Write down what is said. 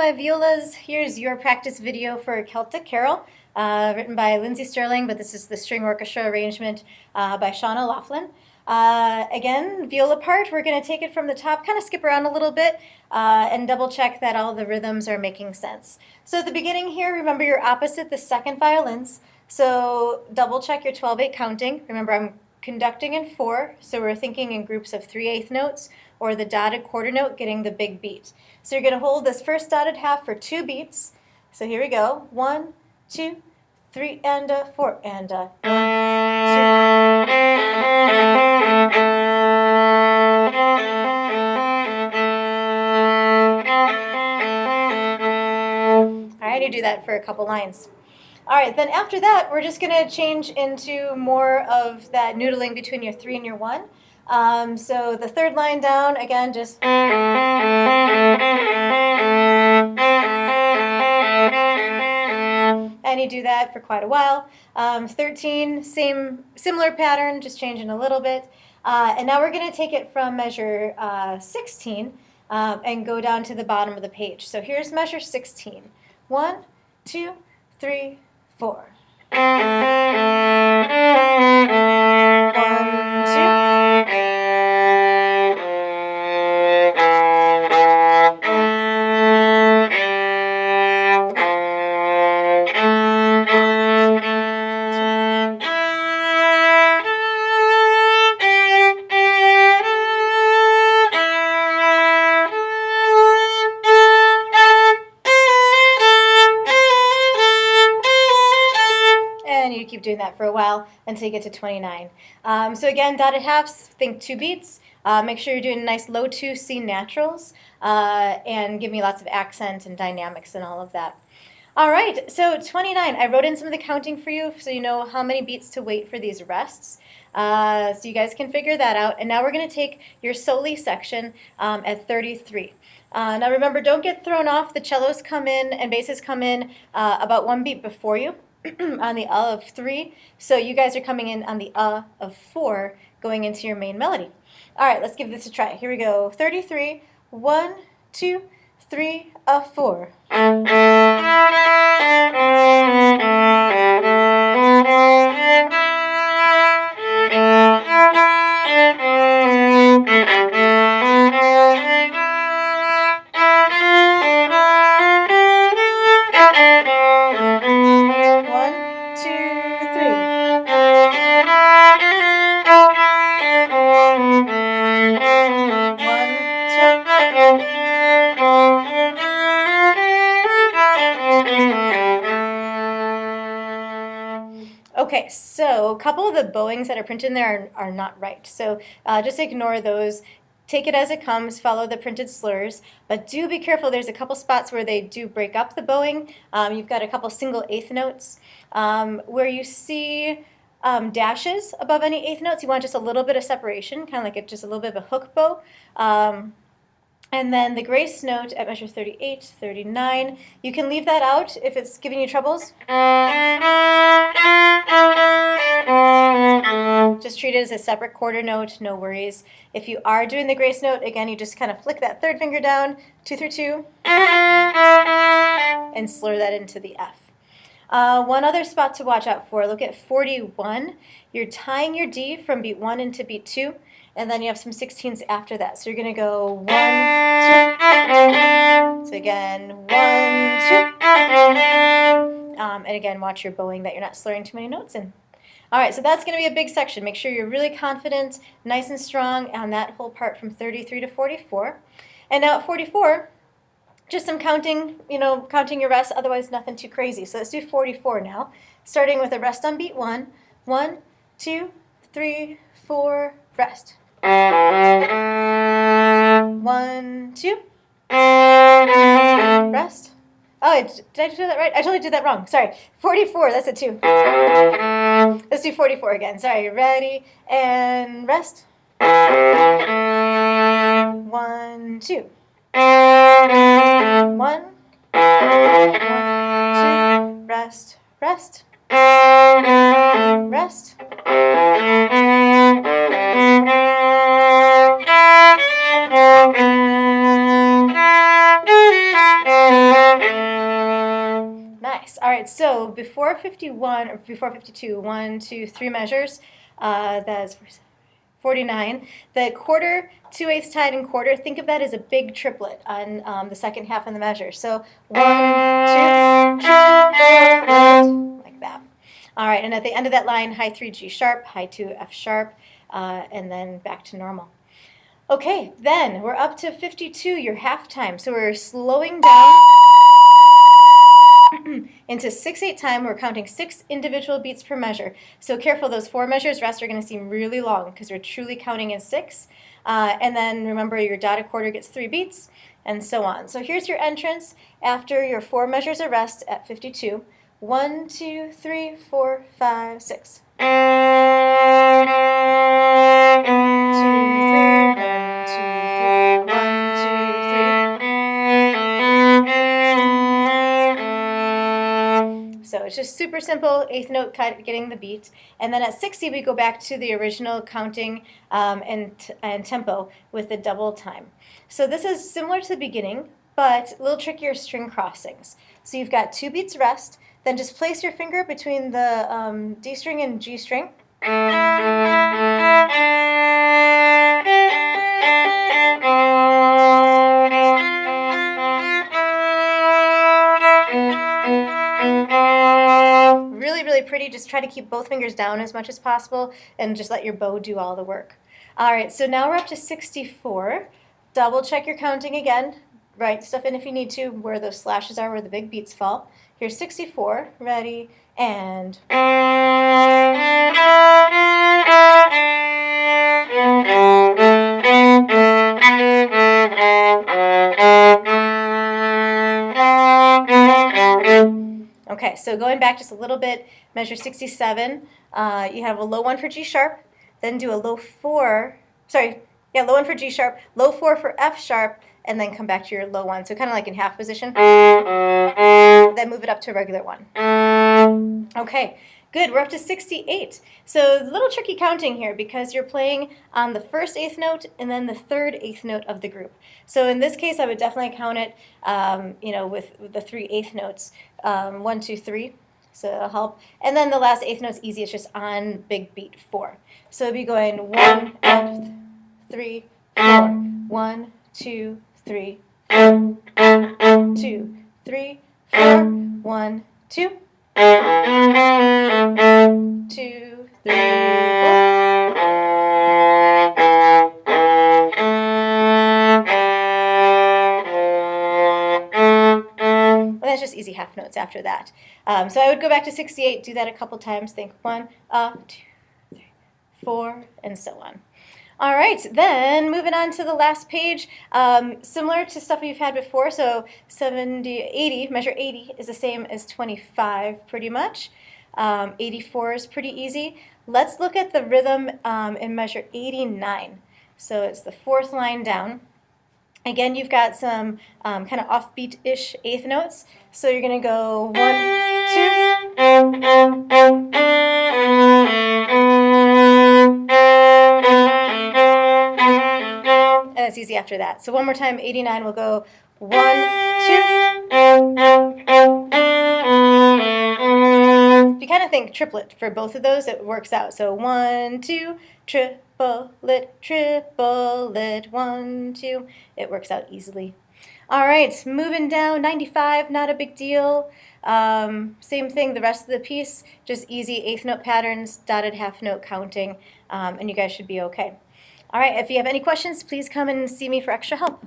my violas. Here's your practice video for Celtic Carol, written by Lindsay Sterling, but this is the string orchestra arrangement by Shauna Laughlin. Again, viola part, we're going to take it from the top, kind of skip around a little bit, and double check that all the rhythms are making sense. So at the beginning here, remember you're opposite the second violins, so double check your 12/8 counting. Remember I'm conducting in 4, so we're thinking in groups of 3/8 notes, or the dotted quarter note getting the big beat. So you're going to hold this first dotted half for 2 beats. So here we go. 1, 2, 3, and 4, and 1, 2. All right, you do that for a couple lines. All right, then after that, we're just going to change into more of that noodling between your 3 and your 1. So the third line down, again, just... And you do that for quite a while. 13, similar pattern, just changing a little bit. And now we're going to take it from measure 16 and go down to the bottom of the page. So here's measure 16. 1, 2, 3, 4. 1, 2. You keep doing that for a while until you get to 29. So again, dotted halves, think 2 beats. Make sure you're doing nice low 2 C naturals and give me lots of accent and dynamics and all of that. All right, so 29. I wrote in some of the counting for you so you know how many beats to wait for these rests. So you guys can figure that out. And now we're going to take your soli section at 33. Now remember, don't get thrown off. The cellos come in and basses come in about 1 beat before you. On the of 3, so you guys are coming in on the of 4 going into your main melody. All right, let's give this a try. Here we go. 33, 1, 2, 3, 4. Okay, so a couple of the bowings that are printed in there are not right. So just ignore those. Take it as it comes, follow the printed slurs, but do be careful. There's a couple spots where they do break up the bowing. You've got a couple single eighth notes. Where you see dashes above any eighth notes, you want just a little bit of separation, kind of like just a little bit of a hook bow. And then the grace note at measure 38, 39, you can leave that out if it's giving you troubles. Just treat it as a separate quarter note, no worries. If you are doing the grace note, again, you just kind of flick that third finger down, 2 through 2, and slur that into the F. One other spot to watch out for, look at 41. You're tying your D from beat 1 into beat 2. And then you have some 16ths after that. So you're going to go 1, 2. So again, 1, 2. And again, watch your bowing that you're not slurring too many notes in. All right, so that's going to be a big section. Make sure you're really confident, nice and strong on that whole part from 33 to 44. And now at 44, just some counting, counting your rests, otherwise nothing too crazy. So let's do 44 now, starting with a rest on beat 1. 1, 2, 3, 4, rest. 1, 2. Rest. Oh, did I do that right? I totally did that wrong. Sorry. 44, that's a 2. Let's do 44 again. Sorry. Ready? And rest. 1, 2. 1. 1, 2. Rest. Rest. Rest. Nice. All right, so before 51 or before 52, 1, 2, 3 measures, that's 49. The quarter, 2/8 tied and quarter, think of that as a big triplet on the second half of the measure. So 1, 2, triplet, like that. All right, and at the end of that line, high 3 G sharp, high 2 F sharp, and then back to normal. Okay, then we're up to 52, your half time. So we're slowing down into 6/8 time. We're counting 6 individual beats per measure. So careful, those 4 measures rest are going to seem really long because we're truly counting in 6. And then remember, your dotted quarter gets 3 beats, and so on. So here's your entrance after your 4 measures of rest at 52. 1, 2, 3, 4, 5, 6. 2, 3, 1, 2, 3, 1, 2, 3. So it's just super simple, eighth note getting the beat. And then at 60, we go back to the original counting and tempo with the double time. So this is similar to the beginning, but a little trickier string crossings. So you've got 2 beats rest, then just place your finger between the D string and G string. Really, really pretty. Just try to keep both fingers down as much as possible and just let your bow do all the work. All right, so now we're up to 64. Double check your counting again. Write stuff in if you need to, where those slashes are, where the big beats fall. Here's 64. Ready, and... Okay, so going back just a little bit, measure 67. You have a low 1 for G sharp, then do a low 4, low 1 for G sharp, low 4 for F sharp, and then come back to your low 1. So kind of like in half position. Then move it up to a regular 1. Okay, good. We're up to 68. So a little tricky counting here because you're playing on the first eighth note and then the third eighth note of the group. So in this case, I would definitely count it, with the 3 eighth notes, 1, 2, 3. So it'll help. And then the last eighth note's easy. It's just on big beat 4. So it'll be going 1, F, 3, 4. 1, 2, 3, 4. 2, 3, 4. 1, 2. 2, 3, 4. Well, that's just easy half notes after that. So I would go back to 68, do that a couple times, think 1, 2, 3, 4, and so on. All right, then moving on to the last page, similar to stuff we've had before, so 80, measure 80 is the same as 25 pretty much. 84 is pretty easy. Let's look at the rhythm in measure 89. So it's the 4th line down. Again, you've got some kind of offbeat-ish eighth notes. So you're going to go 1, 2. And it's easy after that. So one more time, 89, we'll go 1, 2. If you kind of think triplet for both of those, it works out. So 1, 2, triplet, triplet, 1, 2. It works out easily. All right, moving down, 95, not a big deal. Same thing, the rest of the piece, just easy eighth note patterns, dotted half note counting, and you guys should be okay. All right, if you have any questions, please come and see me for extra help.